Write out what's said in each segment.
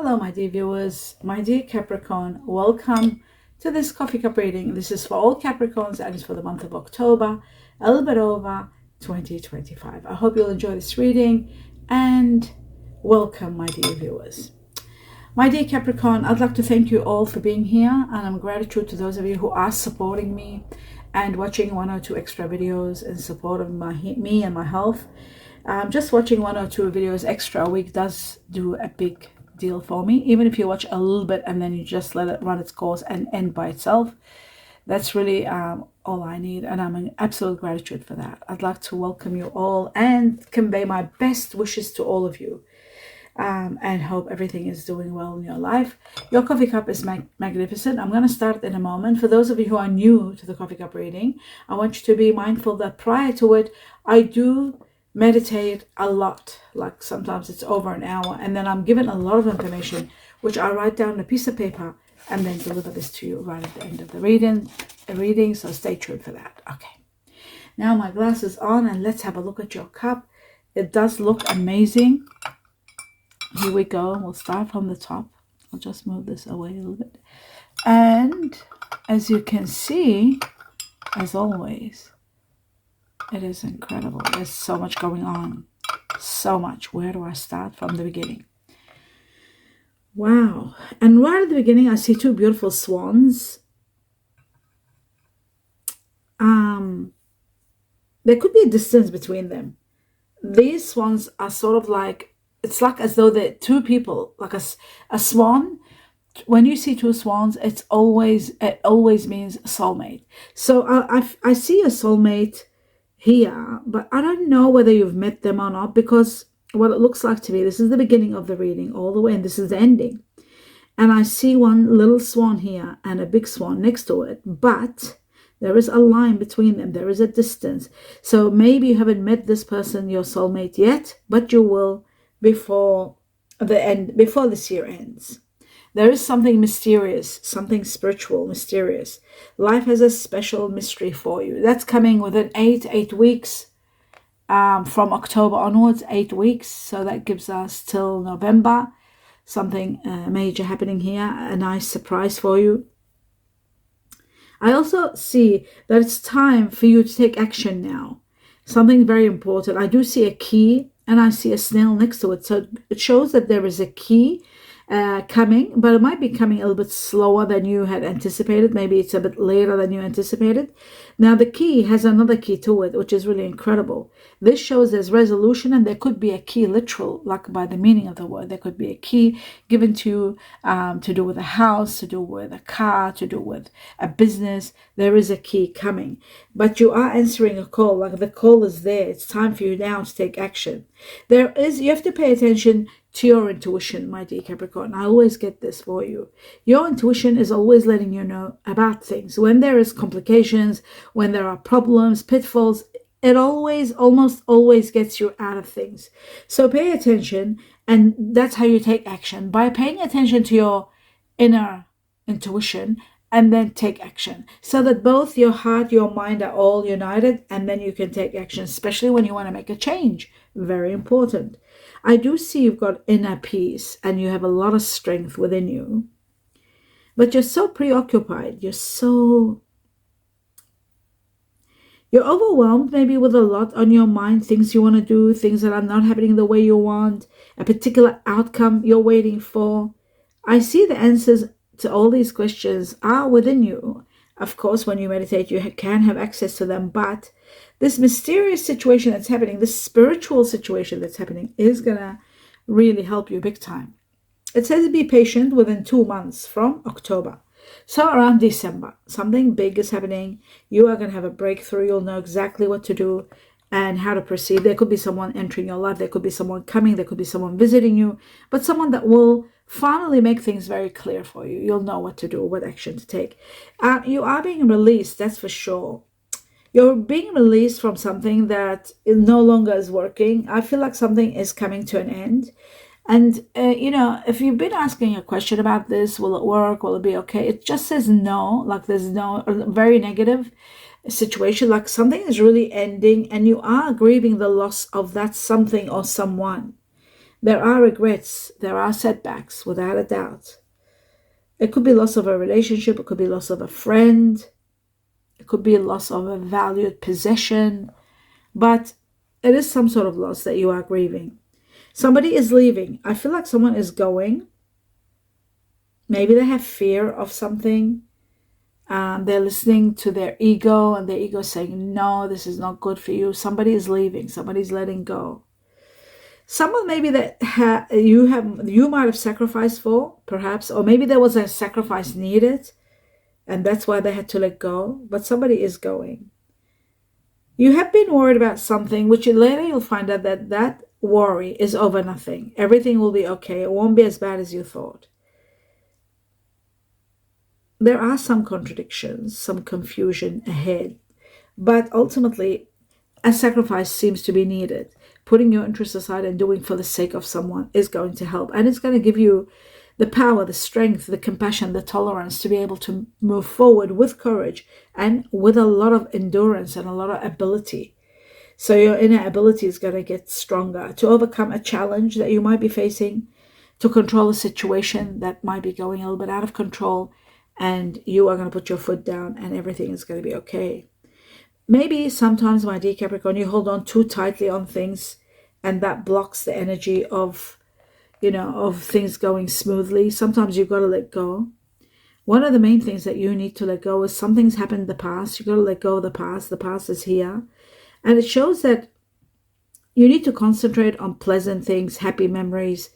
Hello, my dear viewers, my dear Capricorn. Welcome to this coffee cup reading. This is for all Capricorns and it's for the month of October, a little bit over 2025. I hope you'll enjoy this reading and welcome, my dear viewers. My dear Capricorn, I'd like to thank you all for being here, and I'm gratitude to those of you who are supporting me and watching one or two extra videos in support of me and my health. Just watching one or two videos extra a week does do a big deal for me. Even if you watch a little bit and then you just let it run its course and end by itself, that's really all I need, and I'm in absolute gratitude for that. I'd like to welcome you all and convey my best wishes to all of you, and hope everything is doing well in your life. Your coffee cup is magnificent. I'm going to start in a moment. For those of you who are new to the coffee cup reading, I want you to be mindful that prior to it, I do meditate a lot. Like sometimes it's over an hour, and then I'm given a lot of information which I write down on a piece of paper and then deliver this to you right at the end of the reading. So stay tuned for that. Okay, now my glass is on and let's have a look at your cup. It does look amazing. Here we go. We'll start from the top. I'll just move this away a little bit, and as you can see, as always, it is incredible. There's so much going on. So much. Where do I start? From the beginning. Wow. And right at the beginning, I see two beautiful swans. There could be a distance between them. These swans are sort of like, it's like as though they're two people, like a swan. When you see two swans, it always means soulmate. So I see a soulmate here, but I don't know whether you've met them or not, because what it looks like to me, this is the beginning of the reading all the way, and this is the ending. And I see one little swan here and a big swan next to it, but there is a line between them. There is a distance. So maybe you haven't met this person, your soulmate, yet, but you will before this year ends. There is something mysterious, something spiritual, mysterious. Life has a special mystery for you. That's coming within 8 weeks, from October onwards, 8 weeks. So that gives us till November. Something major happening here, a nice surprise for you. I also see that it's time for you to take action now. Something very important. I do see a key and I see a snail next to it. So it shows that there is a key coming, but it might be coming a little bit slower than you had anticipated. Maybe it's a bit later than you anticipated. Now the key has another key to it, which is really incredible. This shows there's resolution, and there could be a key, literal, like by the meaning of the word. There could be a key given to you, to do with a house, to do with a car, to do with a business. There is a key coming, but you are answering a call. Like the call is there. It's time for you now to take action. You have to pay attention to your intuition, my dear Capricorn. I always get this for you. Your intuition is always letting you know about things. When there is complications, when there are problems, pitfalls, it almost always gets you out of things. So pay attention, and that's how you take action, by paying attention to your inner intuition, and then take action, so that both your heart, your mind are all united, and then you can take action, especially when you want to make a change. Very important. I do see you've got inner peace and you have a lot of strength within you, but you're so preoccupied. You're overwhelmed maybe with a lot on your mind, things you want to do, things that are not happening the way you want, a particular outcome you're waiting for. I see the answers to all these questions are within you. Of course, when you meditate, you can have access to them, but this mysterious situation that's happening, this spiritual situation that's happening, is going to really help you big time. It says be patient within 2 months from October. So around December, something big is happening. You are going to have a breakthrough. You'll know exactly what to do and how to proceed. There could be someone entering your life. There could be someone coming. There could be someone visiting you, but someone that will finally make things very clear for you. You'll know what to do, what action to take. You are being released, that's for sure. You're being released from something that no longer is working. I feel like something is coming to an end. And, if you've been asking a question about this, will it work? Will it be okay? It just says no, like there's no, very negative situation, like something is really ending and you are grieving the loss of that something or someone. There are regrets, there are setbacks, without a doubt. It could be loss of a relationship, it could be loss of a friend, it could be loss of a valued possession, but it is some sort of loss that you are grieving. Somebody is leaving. I feel like someone is going. Maybe they have fear of something. They're listening to their ego, and their ego is saying, no, this is not good for you. Somebody is leaving. Somebody's letting go. Someone maybe that you might have sacrificed for, perhaps, or maybe there was a sacrifice needed, and that's why they had to let go. But somebody is going. You have been worried about something, which later you'll find out that that worry is over nothing. Everything will be okay. It won't be as bad as you thought. There are some contradictions, some confusion ahead, but ultimately, a sacrifice seems to be needed. Putting your interests aside and doing for the sake of someone is going to help, and it's going to give you the power, the strength, the compassion, the tolerance to be able to move forward with courage and with a lot of endurance and a lot of ability. So your inner ability is going to get stronger to overcome a challenge that you might be facing, to control a situation that might be going a little bit out of control, and you are going to put your foot down and everything is going to be okay. Maybe sometimes, my dear Capricorn, you hold on too tightly on things, and that blocks the energy of things going smoothly. Sometimes you've got to let go. One of the main things that you need to let go is something's happened in the past. You've got to let go of the past. The past is here. And it shows that you need to concentrate on pleasant things, happy memories,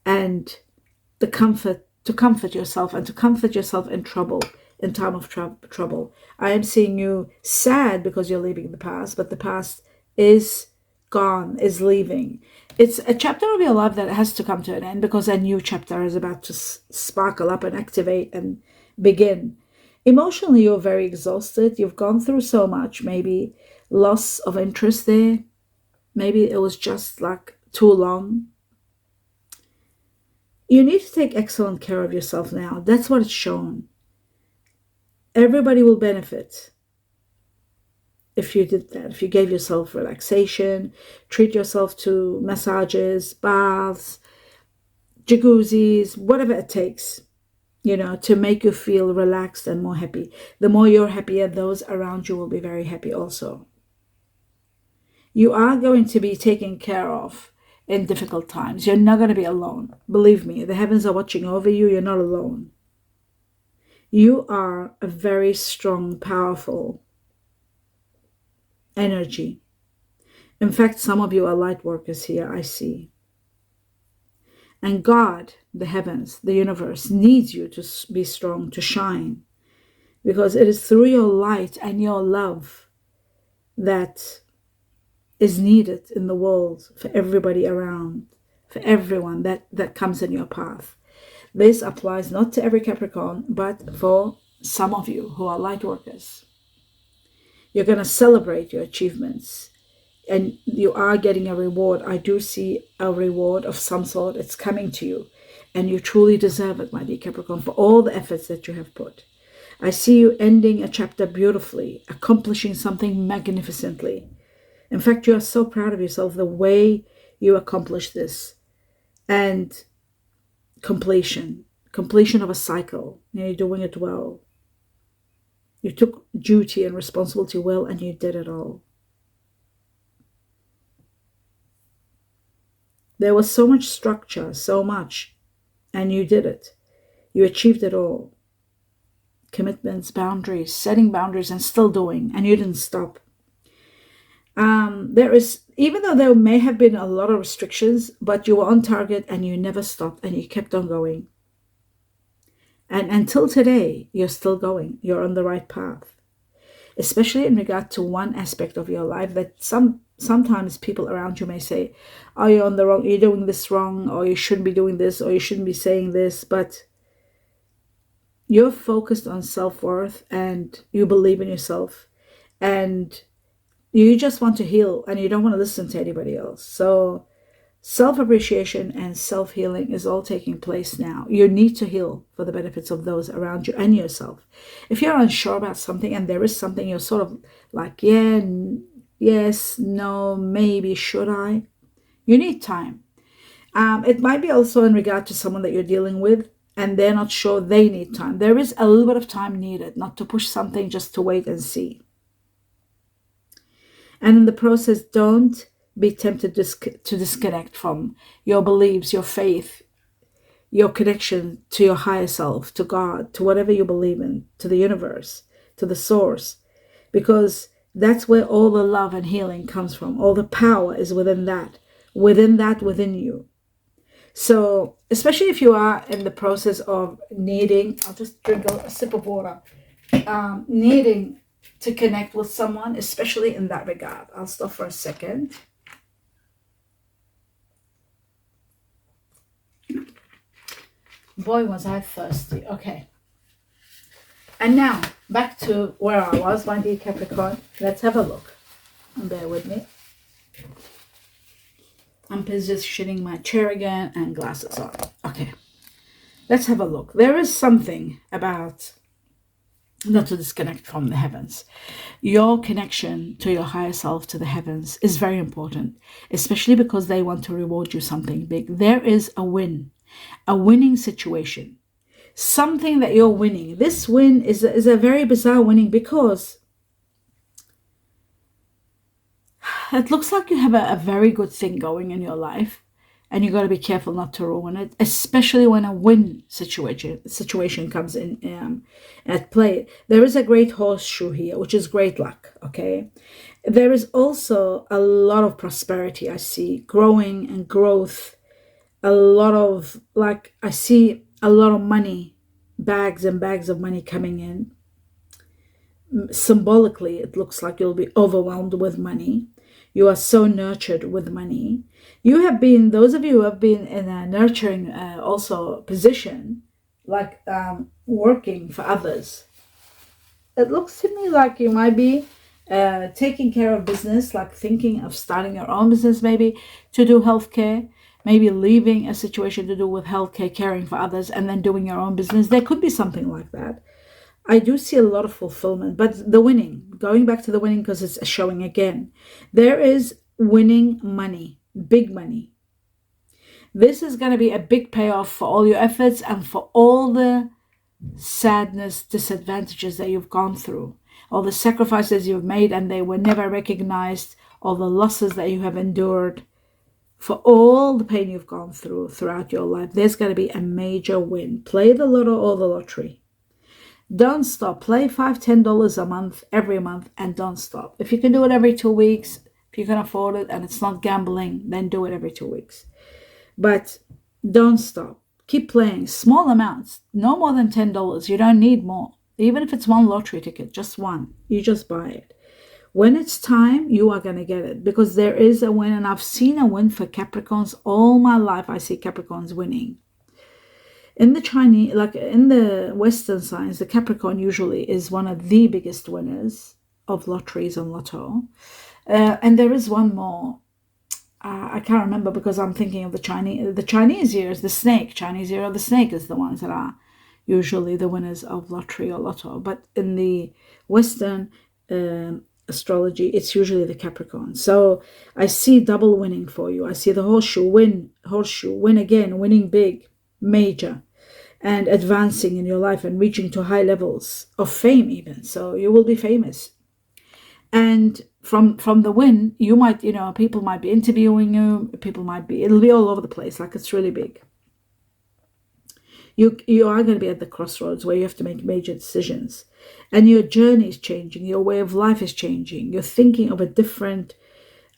and the comfort, to comfort yourself and to comfort yourself in trouble, in time of trouble. I am seeing you sad because you're leaving the past, but the past is gone, is leaving. It's a chapter of your life that has to come to an end because a new chapter is about to sparkle up and activate and begin. Emotionally, you're very exhausted. You've gone through so much, maybe loss of interest there. Maybe it was just like too long. You need to take excellent care of yourself now. That's what it's shown. Everybody will benefit if you did that. If you gave yourself relaxation, treat yourself to massages, baths, jacuzzis, whatever it takes, to make you feel relaxed and more happy. The more you're happier, those around you will be very happy also. You are going to be taken care of in difficult times. You're not going to be alone. Believe me, the heavens are watching over you. You're not alone. You are a very strong, powerful energy. In fact, some of you are light workers here, I see. And God, the heavens, the universe, needs you to be strong, to shine. Because it is through your light and your love that is needed in the world for everybody around, for everyone that comes in your path. This applies not to every Capricorn, but for some of you who are light workers. You're going to celebrate your achievements, and you are getting a reward. I do see a reward of some sort. It's coming to you, and you truly deserve it, my dear Capricorn, for all the efforts that you have put. I see you ending a chapter beautifully, accomplishing something magnificently. In fact, you are so proud of yourself, the way you accomplished this. And completion of a cycle. You're doing it well. You took duty and responsibility well, and you did it all. There was so much structure, so much, and you did it. You achieved it all. Commitments, boundaries, setting boundaries, and still doing, and you didn't stop. Even though there may have been a lot of restrictions, but you were on target and you never stopped and you kept on going. And until today, you're still going. You're on the right path. Especially in regard to one aspect of your life that sometimes people around you may say, oh, you're doing this wrong, or you shouldn't be doing this, or you shouldn't be saying this. But you're focused on self-worth and you believe in yourself. And you just want to heal and you don't want to listen to anybody else. So self-appreciation and self-healing is all taking place now. You need to heal for the benefits of those around you and yourself. If you're unsure about something and there is something you're sort of like, yeah, yes, no, maybe, should I? You need time. It might be also in regard to someone that you're dealing with and they're not sure, they need time. There is a little bit of time needed, not to push something, just to wait and see. And in the process, don't be tempted to disconnect from your beliefs, your faith, your connection to your higher self, to God, to whatever you believe in, to the universe, to the source, because that's where all the love and healing comes from. All the power is within that, within you. So, especially if you are in the process of needing, I'll just drink a sip of water, needing to connect with someone, especially in that regard. I'll stop for a second. Boy, was I thirsty. Okay. And now, back to where I was, my dear Capricorn. Let's have a look. And bear with me. I'm positioning my chair again and glasses on. Okay. Let's have a look. There is something about not to disconnect from the heavens. Your connection to your higher self, to the heavens, is very important, especially because they want to reward you something big. There is a winning situation, something that you're winning. This win is a very bizarre winning, because it looks like you have a very good thing going in your life, and you got to be careful not to ruin it, especially when a win situation comes in at play. There is a great horseshoe here, which is great luck. Okay, there is also a lot of prosperity. I see growing and growth. A lot of, like, I see a lot of money, bags and bags of money coming in. Symbolically, it looks like you'll be overwhelmed with money. You are so nurtured with money. You have been, those of you who have been in a nurturing also position, like working for others. It looks to me like you might be taking care of business, like thinking of starting your own business, maybe to do healthcare, maybe leaving a situation to do with healthcare, caring for others, and then doing your own business. There could be something like that. I do see a lot of fulfillment, but the winning, going back to the winning because it's showing again, there is winning money, big money. This is going to be a big payoff for all your efforts and for all the sadness, disadvantages that you've gone through, all the sacrifices you've made and they were never recognized, all the losses that you have endured, for all the pain you've gone through throughout your life. There's going to be a major win. Play the lotto or the lottery. Don't stop. Play $5-10 a month, every month, and don't stop. If you can do it every 2 weeks, if you can afford it and it's not gambling, then do it every 2 weeks. But don't stop. Keep playing small amounts, no more than $10. You don't need more. Even if it's one lottery ticket, just one, you just buy it. When it's time, you are going to get it, because there is a win, and I've seen a win for Capricorns all my life. I see Capricorns winning. In the Chinese, like in the Western signs, the Capricorn usually is one of the biggest winners of lotteries and lotto. And there is one more. I can't remember because I'm thinking of the Chinese. The Chinese year is the snake. Chinese year of the snake is the ones that are usually the winners of lottery or lotto. But in the Western astrology, it's usually the Capricorn. So I see double winning for you. I see the horseshoe win again, winning big, major, and advancing in your life and reaching to high levels of fame even. So you will be famous. And from the win, you might, people might be interviewing you, it'll be all over the place, like it's really big. You are going to be at the crossroads where you have to make major decisions, and your journey is changing, your way of life is changing. You're thinking of a different,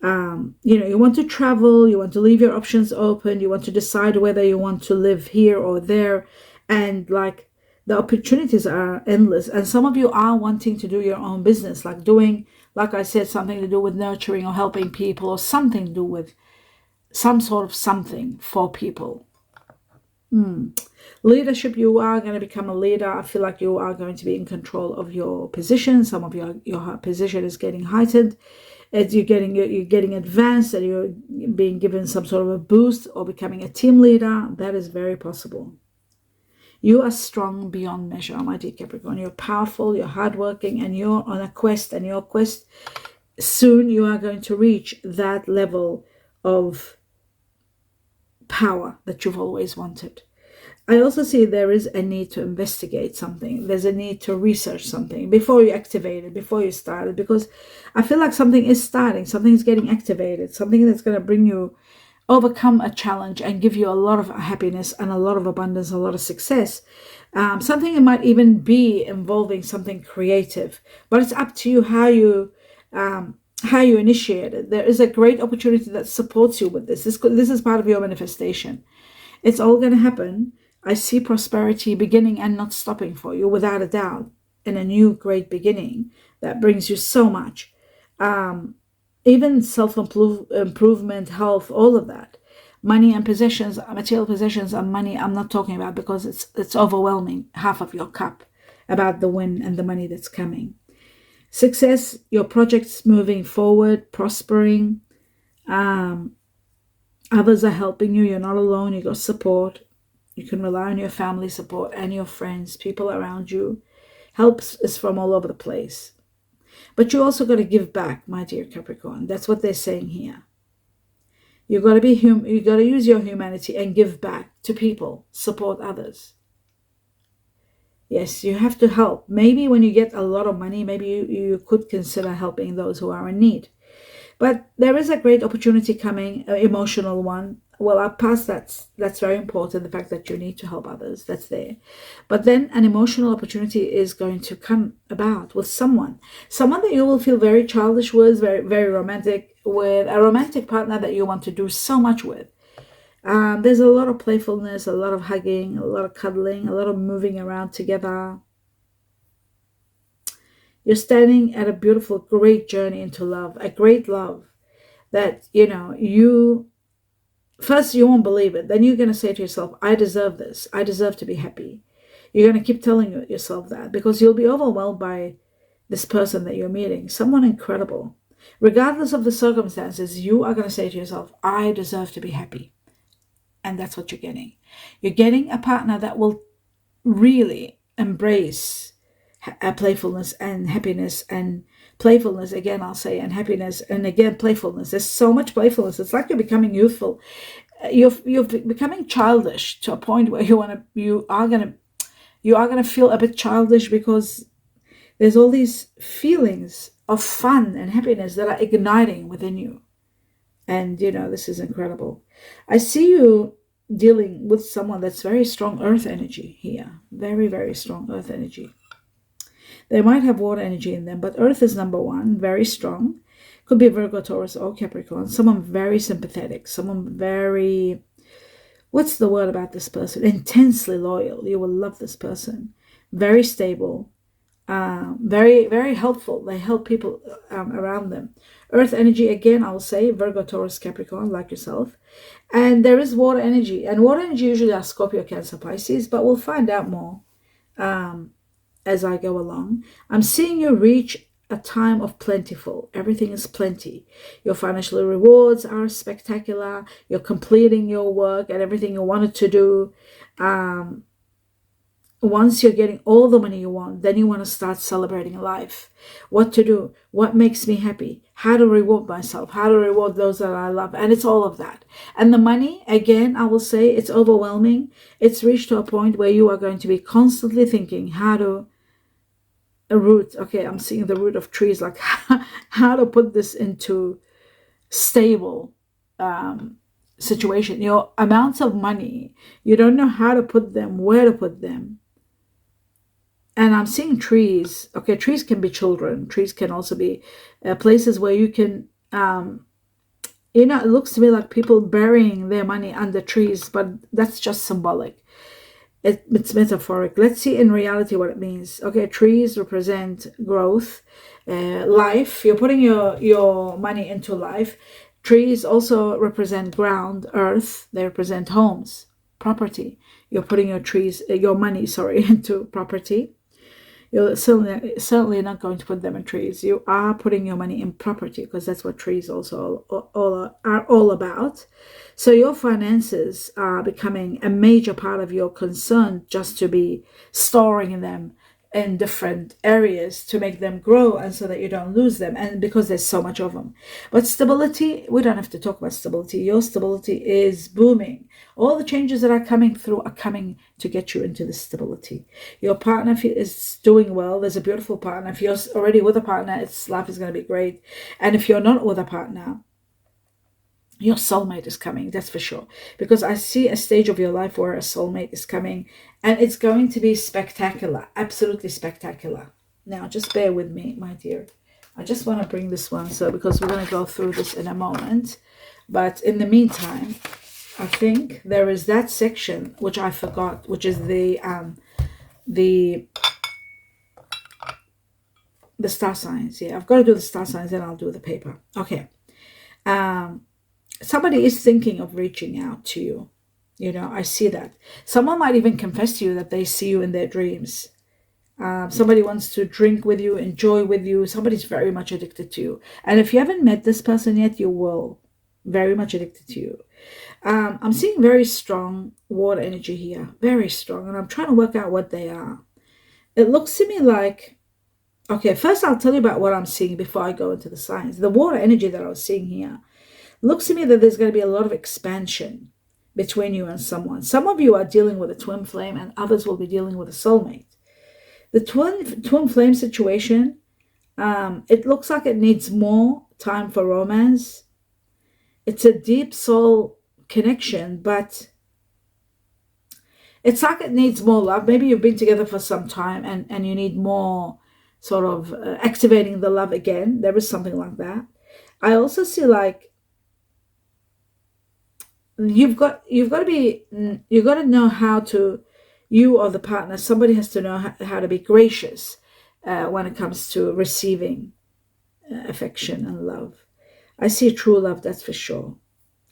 you want to travel, you want to leave your options open, you want to decide whether you want to live here or there, and like the opportunities are endless. And some of you are wanting to do your own business, like doing, like I said, something to do with nurturing or helping people, or something to do with some sort of something for people. Leadership, you are going to become a leader. I feel like you are going to be in control of your position. Some of your position is getting heightened as you're getting advanced, and you're being given some sort of a boost or becoming a team leader. That is very possible. You are strong beyond measure, my dear Capricorn. You're powerful, you're hardworking, and you're on a quest. And your quest, soon you are going to reach that level of power that you've always wanted. I also see there is a need to investigate something. There's a need to research something before you activate it, before you start it, because I feel like something is starting, something is getting activated, something that's going to bring you overcome a challenge and give you a lot of happiness and a lot of abundance, a lot of success. Something that might even be involving something creative, but it's up to you how you initiate it. There is a great opportunity that supports you with this. This is part of your manifestation. It's all going to happen. I see prosperity beginning and not stopping for you, without a doubt, in a new great beginning that brings you so much. Even self-improvement, health, all of that. Money and possessions, material possessions and money, I'm not talking about, because it's overwhelming half of your cup about the win and the money that's coming. Success, your projects moving forward, prospering. Others are helping you. You're not alone. You got support. You can rely on your family support and your friends, people around you. Help is from all over the place. But you also got to give back, my dear Capricorn. That's what they're saying here. You got to be you got to use your humanity and give back to people, support others. Yes, you have to help. Maybe when you get a lot of money, maybe you could consider helping those who are in need. But there is a great opportunity coming, an emotional one. Well, I'll pass that. That's very important, the fact that you need to help others. That's there. But then an emotional opportunity is going to come about with someone that you will feel very childish with, very, very romantic with, a romantic partner that you want to do so much with. There's a lot of playfulness, a lot of hugging, a lot of cuddling, a lot of moving around together. You're standing at a beautiful, great journey into love, a great love that, first you won't believe it. Then you're going to say to yourself, I deserve this. I deserve to be happy. You're going to keep telling yourself that, because you'll be overwhelmed by this person that you're meeting, someone incredible. Regardless of the circumstances, you are going to say to yourself, I deserve to be happy. And that's what you're getting. You're getting a partner that will really embrace playfulness and happiness, and playfulness again, I'll say, and happiness, and again playfulness. There's so much playfulness. It's like you're becoming youthful. You're becoming childish to a point where you are gonna feel a bit childish, because there's all these feelings of fun and happiness that are igniting within you. And this is incredible. I see you dealing with someone that's very strong earth energy here. Very, very strong earth energy. They might have water energy in them, but earth is number one, very strong. Could be Virgo, Taurus, or Capricorn. Someone very sympathetic. Someone very, what's the word about this person? Intensely loyal. You will love this person. Very stable. Very, very helpful. They help people around them. Earth energy, again, I'll say Virgo, Taurus, Capricorn, like yourself. And there is water energy. And water energy usually are Scorpio, Cancer, Pisces, but we'll find out more as I go along. I'm seeing you reach a time of plentiful. Everything is plenty. Your financial rewards are spectacular. You're completing your work and everything you wanted to do. Once you're getting all the money you want, then you want to start celebrating life. What to do, what makes me happy, how to reward myself, how to reward those that I love. And it's all of that. And the money, again, I will say it's overwhelming. It's reached to a point where you are going to be constantly thinking how to root. Okay, I'm seeing the root of trees, like how to put this into stable situation. Your amounts of money, you don't know how to put them, where to put them. And I'm seeing trees. Okay, trees can be children. Trees can also be places where you can, it looks to me like people burying their money under trees, but that's just symbolic. It's metaphoric. Let's see in reality what it means. Okay, trees represent growth, life. You're putting your money into life. Trees also represent ground, earth. They represent homes, property. You're putting your money, into property. You're certainly not going to put them in trees. You are putting your money in property, because that's what trees also are all about. So your finances are becoming a major part of your concern, just to be storing them in different areas to make them grow and so that you don't lose them, and because there's so much of them. But stability, we don't have to talk about stability. Your stability is booming. All the changes that are coming through are coming to get you into the stability. Your partner is doing well. There's a beautiful partner. If you're already with a partner, life is going to be great. And if you're not with a partner, your soulmate is coming, that's for sure. Because I see a stage of your life where a soulmate is coming, and it's going to be spectacular, absolutely spectacular. Now, just bear with me, my dear. I just want to bring this one, so because we're going to go through this in a moment. But in the meantime, I think there is that section which I forgot, which is the star signs. Yeah, I've got to do the star signs, then I'll do the paper. Okay. Somebody is thinking of reaching out to you. You know, I see that. Someone might even confess to you that they see you in their dreams. Somebody wants to drink with you, enjoy with you. Somebody's very much addicted to you. And if you haven't met this person yet, you will. Very much addicted to you. I'm seeing very strong water energy here. Very strong. And I'm trying to work out what they are. It looks to me like... Okay, first I'll tell you about what I'm seeing before I go into the signs. The water energy that I was seeing here looks to me that there's going to be a lot of expansion between you and someone. Some of you are dealing with a twin flame, and others will be dealing with a soulmate. The twin flame situation, it looks like it needs more time for romance. It's a deep soul connection, but it's like it needs more love. Maybe you've been together for some time and you need more sort of activating the love again. There is something like that. I also see like you've got to know how to, you or the partner, somebody has to know how to be gracious when it comes to receiving affection and love. I see true love, that's for sure.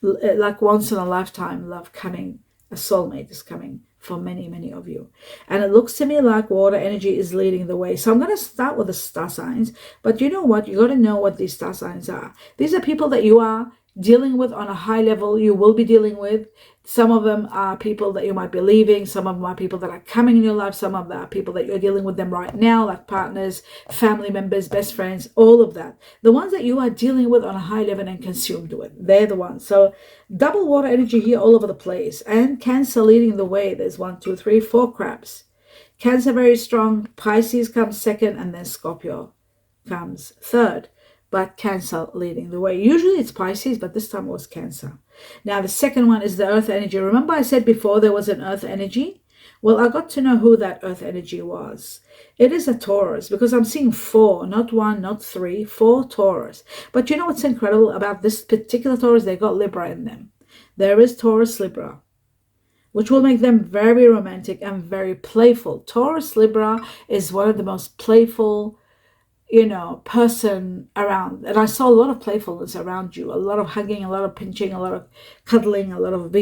Like once in a lifetime love coming. A soulmate is coming for many, many of you. And it looks to me like water energy is leading the way. So I'm going to start with the star signs. But you know what? You got to know what these star signs are. These are people that you are dealing with on a high level. You will be dealing with. Some of them are people that you might be leaving. Some of them are people that are coming in your life. Some of them are people that you're dealing with them right now, like partners, family members, best friends, all of that. The ones that you are dealing with on a high level and consumed with, they're the ones. So double water energy here all over the place. And Cancer leading the way. There's 1, 2, 3, 4 crabs. Cancer very strong. Pisces comes second, and then Scorpio comes third. But Cancer leading the way. Usually it's Pisces, but this time it was Cancer. Now the second one is the earth energy. Remember I said before there was an earth energy? Well, I got to know who that earth energy was. It is a Taurus, because I'm seeing 4, not 1, not 3, 4 Taurus. But you know what's incredible about this particular Taurus? They got Libra in them. There is Taurus Libra, which will make them very romantic and very playful. Taurus Libra is one of the most playful, person around. And I saw a lot of playfulness around you, a lot of hugging, a lot of pinching, a lot of cuddling, a lot of,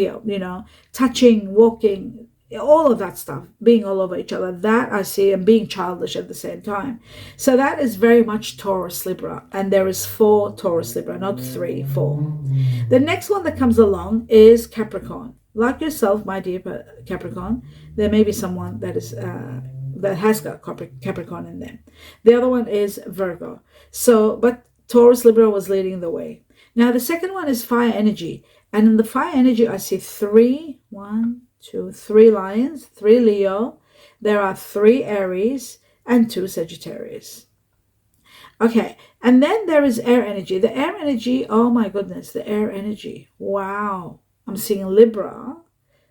touching, walking, all of that stuff, being all over each other. That I see, and being childish at the same time. So that is very much Taurus Libra. And there is 4 Taurus Libra, not 3, 4. The next one that comes along is Capricorn. Like yourself, my dear Capricorn, there may be someone that is that has got Capricorn in them. The other one is Virgo. So, but Taurus Libra was leading the way. Now, the second one is fire energy. And in the fire energy, I see 3 Lions, 3 Leo. There are 3 Aries and 2 Sagittarius. Okay, and then there is air energy. The air energy, oh my goodness, the air energy. Wow. I'm seeing Libra.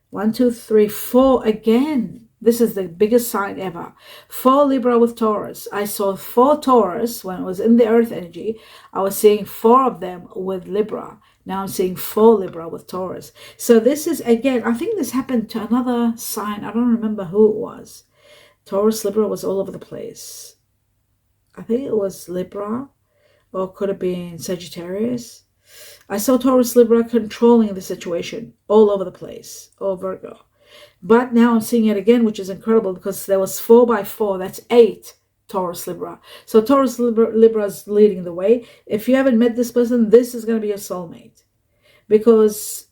1, 2, 3, 4 again. This is the biggest sign ever. 4 Libra with Taurus. I saw 4 Taurus when it was in the earth energy. I was seeing 4 of them with Libra. Now I'm seeing 4 Libra with Taurus. So this is, again, I think this happened to another sign. I don't remember who it was. Taurus Libra was all over the place. I think it was Libra, or could have been Sagittarius. I saw Taurus Libra controlling the situation all over the place, or Virgo. But now I'm seeing it again, which is incredible, because there was 4 by 4. That's 8 Taurus Libra. So Taurus Libra is leading the way. If you haven't met this person, this is going to be your soulmate, because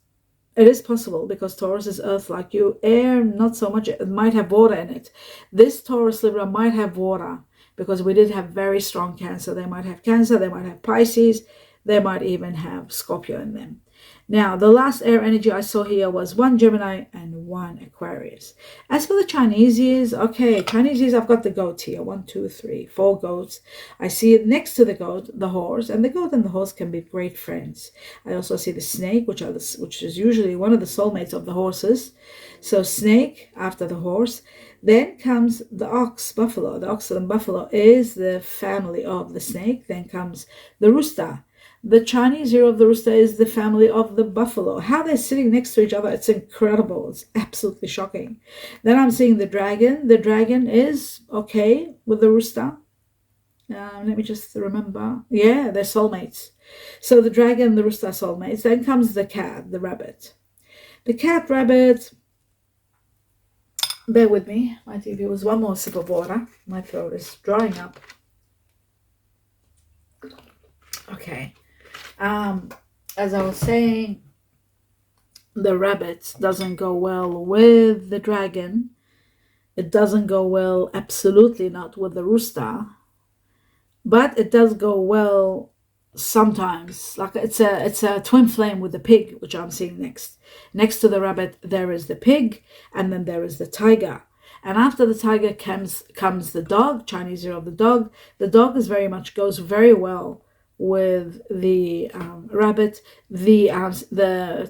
It is possible because Taurus is earth like you. Air, not so much. It might have water in it. This Taurus Libra might have water because we did have very strong Cancer. They might have Cancer, they might have Pisces, they might even have Scorpio in them. Now, the last air energy I saw here was one Gemini and one Aquarius. As for the Chineses, okay, Chineses, I've got the goat here. 1, 2, 3, 4 goats. I see it next to the goat, the horse, and the goat and the horse can be great friends. I also see the snake, which is usually one of the soulmates of the horses. So snake after the horse. Then comes the ox, buffalo. The ox and buffalo is the family of the snake. Then comes the rooster. The Chinese hero of the rooster is the family of the buffalo. How they're sitting next to each other, it's incredible. It's absolutely shocking. Then I'm seeing the dragon. The dragon is okay with the rooster. Let me just remember. Yeah, they're soulmates. So the dragon and the rooster are soulmates. Then comes the cat, the rabbit. The cat, rabbit, bear with me. My TV was one more sip of water. My throat is drying up. Okay. As I was saying, the rabbit doesn't go well with the dragon. It doesn't go well, absolutely not, with the rooster. But it does go well sometimes. Like it's a twin flame with the pig, which I'm seeing next. Next to the rabbit, there is the pig, and then there is the tiger. And after the tiger comes the dog, Chinese hero of the dog. The dog goes very well with the rabbit. The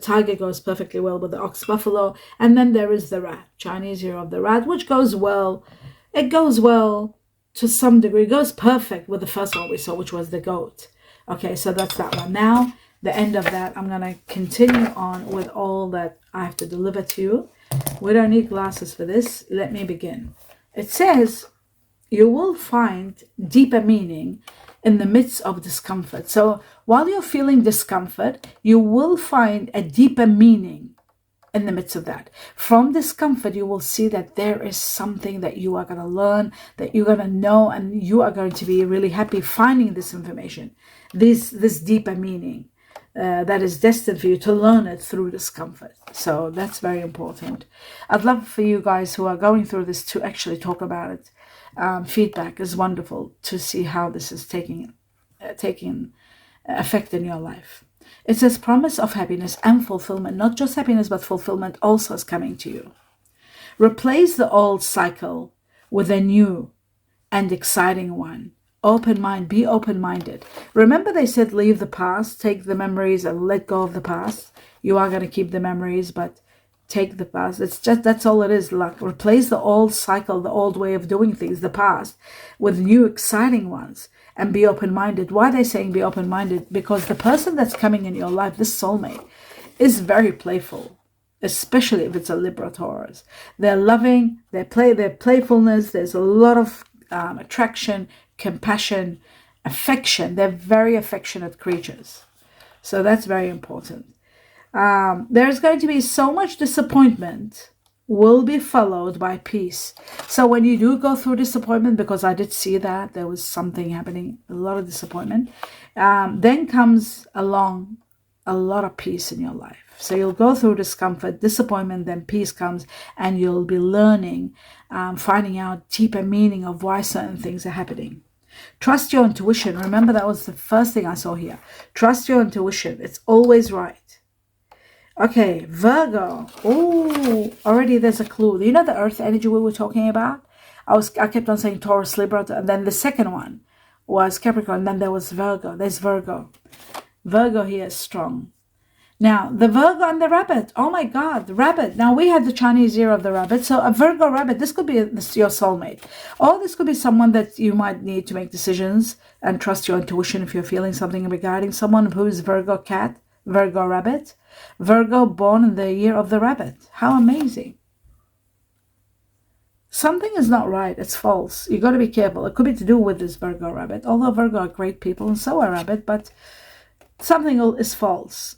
tiger goes perfectly well with the ox buffalo, and then there is the rat, Chinese hero of the rat, which goes well. It goes well to some degree. It goes perfect with the first one we saw, which was the goat. Okay, so that's that one. Now, the end of that, I'm gonna continue on with all that I have to deliver to you. We don't need glasses for this. Let me begin. It says you will find deeper meaning in the midst of discomfort. So while you're feeling discomfort, you will find a deeper meaning in the midst of that. From discomfort, you will see that there is something that you are going to learn, that you're going to know, and you are going to be really happy finding this information, this deeper meaning that is destined for you to learn it through discomfort. So that's very important. I'd love for you guys who are going through this to actually talk about it. Feedback is wonderful to see how this is taking effect in your life. It says promise of happiness and fulfillment, not just happiness, but fulfillment also is coming to you. Replace the old cycle with a new and exciting one. Open mind, be open-minded. Remember they said leave the past, take the memories and let go of the past. You are going to keep the memories, but take the past. It's just, that's all it is. Like replace the old cycle, the old way of doing things, the past, with new exciting ones, and be open-minded. Why are they saying be open-minded? Because the person that's coming in your life, this soulmate, is very playful, especially if it's a Libra Taurus. They're loving, their playfulness. There's a lot of attraction, compassion, affection. They're very affectionate creatures. So that's very important. There's going to be so much disappointment will be followed by peace. So when you do go through disappointment, because I did see that there was something happening, a lot of disappointment, then comes along a lot of peace in your life. So you'll go through discomfort, disappointment, then peace comes, and you'll be learning, finding out deeper meaning of why certain things are happening. Trust your intuition. Remember, that was the first thing I saw here. Trust your intuition. It's always right. Okay, Virgo. Oh, already there's a clue. You know the earth energy we were talking about? I kept on saying Taurus, Libra, and then the second one was Capricorn, then there was Virgo. There's Virgo. Virgo here is strong. Now, the Virgo and the rabbit. Oh my God, the rabbit. Now, we had the Chinese year of the rabbit. So a Virgo rabbit, this could be your soulmate. Or this could be someone that you might need to make decisions and trust your intuition if you're feeling something regarding someone who is Virgo cat, Virgo rabbit. Virgo born in the year of the rabbit. How amazing. Something is not right. It's false. You got to be careful. It could be to do with this Virgo rabbit. Although Virgo are great people and so are rabbit, but something is false.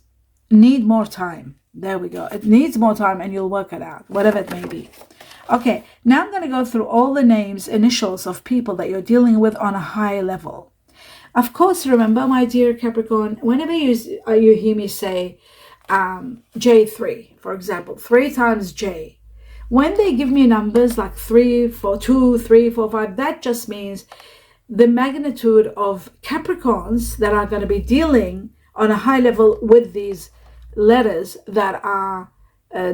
Need more time. There we go. It needs more time and you'll work it out, whatever it may be. Okay, now I'm going to go through all the names, initials of people that you're dealing with on a high level. Of course, remember, my dear Capricorn, whenever you hear me say, J3, for example, 3 times J. When they give me numbers like 3, 4, 2, 3, 4, 5, that just means the magnitude of Capricorns that are going to be dealing on a high level with these letters that are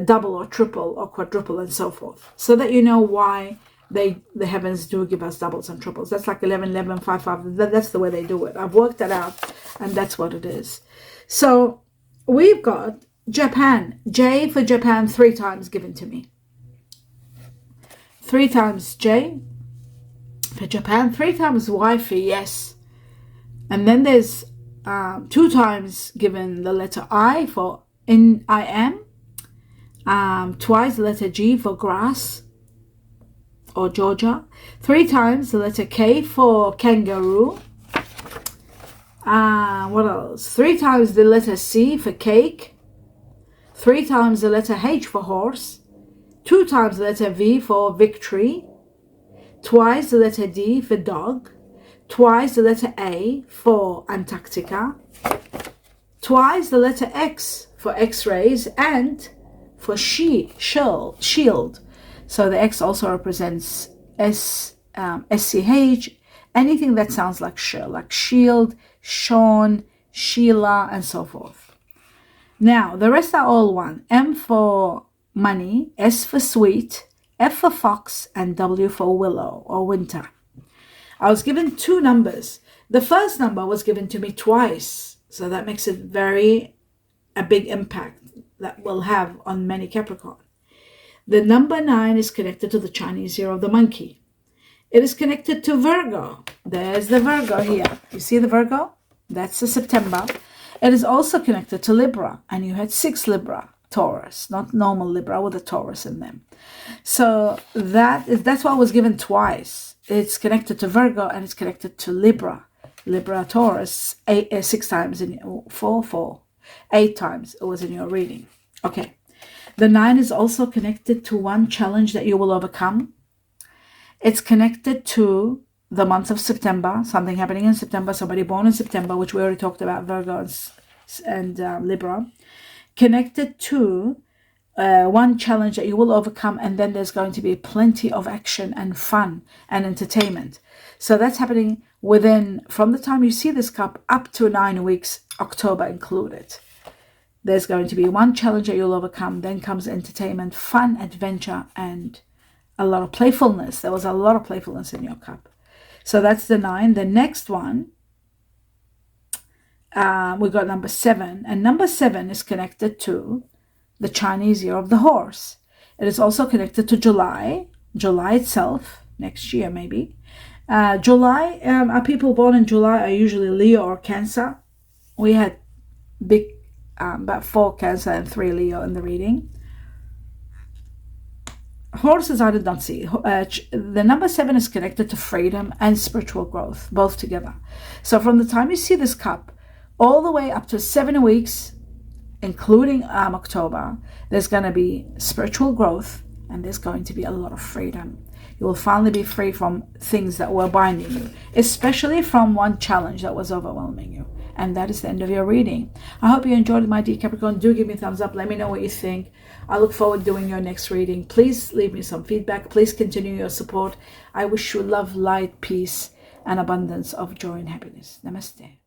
double or triple or quadruple and so forth, so that you know why the heavens do give us doubles and triples. That's like 11, 11, 5, 5. That's the way they do it. I've worked that out, and that's what it is. So we've got Japan. J for Japan 3 times given to me. 3 times J for Japan. 3 times Y for yes. And then there's 2 times given the letter I for I am. Twice the letter G for grass or Georgia. 3 times the letter K for kangaroo. What else? 3 times the letter C for cake. 3 times the letter H for horse. 2 times the letter V for victory. Twice the letter D for dog. Twice the letter A for Antarctica. Twice the letter X for X-rays and for shield. So the X also represents SCH, anything that sounds like shield, Sean, Sheila, and so forth. Now, the rest are all one. M for money, S for sweet, F for fox, and W for willow or winter. I was given 2 numbers. The first number was given to me twice, so that makes it a big impact that will have on many Capricorn. The number 9 is connected to the Chinese year of the monkey. It is connected to Virgo. There's the Virgo here. You see the Virgo? That's the September. It is also connected to Libra, and you had 6 Libra, Taurus, not normal Libra with a Taurus in them. So that's why I was given twice. It's connected to Virgo and it's connected to Libra. Libra, Taurus, 6 times in 8 times it was in your reading. Okay. The 9 is also connected to one challenge that you will overcome. It's connected to the month of September, something happening in September, somebody born in September, which we already talked about, Virgo and Libra. Connected to one challenge that you will overcome, and then there's going to be plenty of action and fun and entertainment. So that's happening from the time you see this cup up to 9 weeks, October included. There's going to be one challenge that you'll overcome, then comes entertainment, fun, adventure, and a lot of playfulness. There was a lot of playfulness in your cup. So that's the 9. The next one, we got number 7, and number 7 is connected to the Chinese year of the horse. It is also connected to July itself, next year maybe. July, are people born in July are usually Leo or Cancer. We had about 4 Cancer and 3 Leo in the reading. Horses I did not see. The number 7 is connected to freedom and spiritual growth, both together. So from the time you see this cup, all the way up to 7 weeks, including October, there's going to be spiritual growth and there's going to be a lot of freedom. You will finally be free from things that were binding you, especially from one challenge that was overwhelming you. And that is the end of your reading. I hope you enjoyed it, my dear Capricorn. Do give me a thumbs up. Let me know what you think. I look forward to doing your next reading. Please leave me some feedback. Please continue your support. I wish you love, light, peace, and abundance of joy and happiness. Namaste.